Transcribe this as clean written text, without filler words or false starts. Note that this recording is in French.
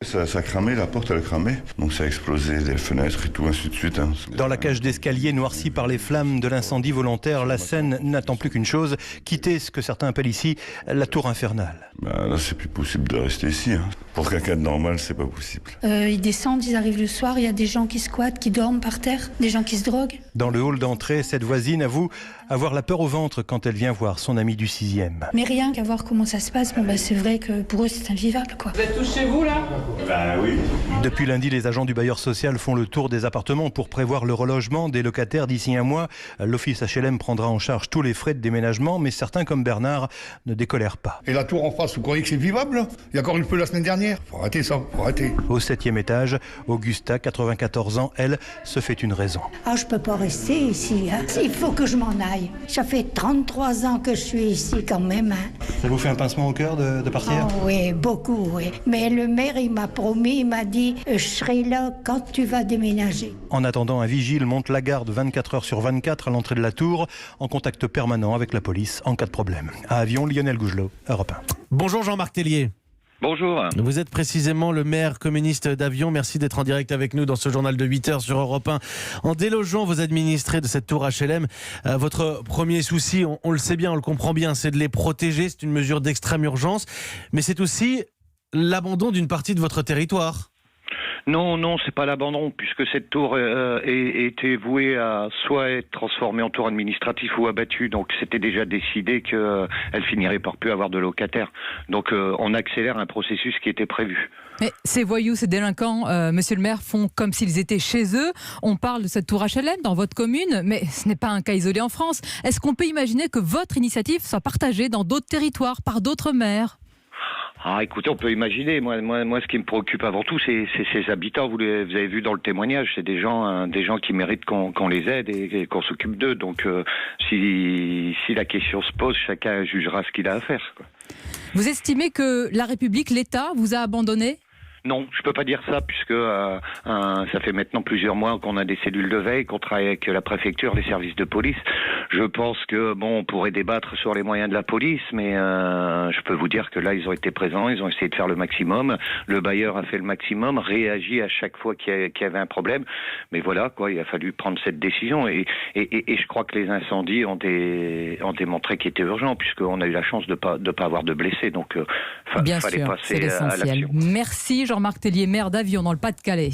Ça a cramé, la porte elle a cramé, donc ça a explosé, les fenêtres et tout, ainsi de suite. Dans la cage d'escalier noircie par les flammes de l'incendie volontaire, la scène n'attend plus qu'une chose, quitter ce que certains appellent ici la tour infernale. Là, c'est plus possible de rester ici. Pour quelqu'un de normal, c'est pas possible. Ils descendent, ils arrivent le soir, il y a des gens qui squattent, qui dorment par terre, des gens qui se droguent. Dans le hall d'entrée, cette voisine avoue avoir la peur au ventre quand elle vient voir son ami du 6e. Mais rien qu'à voir comment ça se passe, c'est vrai que pour eux c'est invivable, quoi. Vous êtes tous chez vous là ? Oui. Depuis lundi, les agents du bailleur social font le tour des appartements pour prévoir le relogement des locataires d'ici un mois. L'office HLM prendra en charge tous les frais de déménagement, mais certains comme Bernard ne décolèrent pas. Et la tour en face, vous croyez que c'est vivable? Il y a encore une feu la semaine dernière. Faut arrêter ça, faut arrêter. Au 7e étage, Augusta, 94 ans, elle, se fait une raison. Je peux pas rester ici. Il faut que je m'en aille. Ça fait 33 ans que je suis ici quand même. Ça vous fait un pincement au cœur de partir? Oui, beaucoup, oui. Mais le maire, il m'a promis, il m'a dit, je serai là quand tu vas déménager. En attendant, un vigile monte la garde 24 heures sur 24 à l'entrée de la tour, en contact permanent avec la police en cas de problème. À Avion, Lionel Gougelot, Europe 1. Bonjour Jean-Marc Tellier. Bonjour. Vous êtes précisément le maire communiste d'Avion. Merci d'être en direct avec nous dans ce journal de 8h sur Europe 1. En délogeant vos administrés de cette tour HLM, votre premier souci, on le sait bien, on le comprend bien, c'est de les protéger. C'est une mesure d'extrême urgence. Mais c'est aussi l'abandon d'une partie de votre territoire. Non, c'est pas l'abandon, puisque cette tour était vouée à soit être transformée en tour administratif ou abattue. Donc c'était déjà décidé qu'elle finirait par plus avoir de locataires. Donc on accélère un processus qui était prévu. Mais ces voyous, ces délinquants, monsieur le maire, font comme s'ils étaient chez eux. On parle de cette tour HLM dans votre commune, mais ce n'est pas un cas isolé en France. Est-ce qu'on peut imaginer que votre initiative soit partagée dans d'autres territoires par d'autres maires ? Écoutez, on peut imaginer. Moi, ce qui me préoccupe avant tout, c'est ces habitants. Vous avez vu dans le témoignage, c'est des gens qui méritent qu'on les aide et qu'on s'occupe d'eux. Donc, si la question se pose, chacun jugera ce qu'il a à faire, quoi. Vous estimez que la République, l'État, vous a abandonné ? Non, je peux pas dire ça puisque ça fait maintenant plusieurs mois qu'on a des cellules de veille, qu'on travaille avec la préfecture, les services de police. Je pense que on pourrait débattre sur les moyens de la police, mais je peux vous dire que là ils ont été présents, ils ont essayé de faire le maximum. Le bailleur a fait le maximum, réagi à chaque fois qu'il y avait un problème. Mais voilà, quoi, il a fallu prendre cette décision et je crois que les incendies ont démontré qu'il était urgent puisqu'on a eu la chance de pas avoir de blessés. Donc Bien fallait sûr, passer c'est l'essentiel. à l'action. Merci Jean-Marc Tellier, maire d'Avion dans le Pas-de-Calais.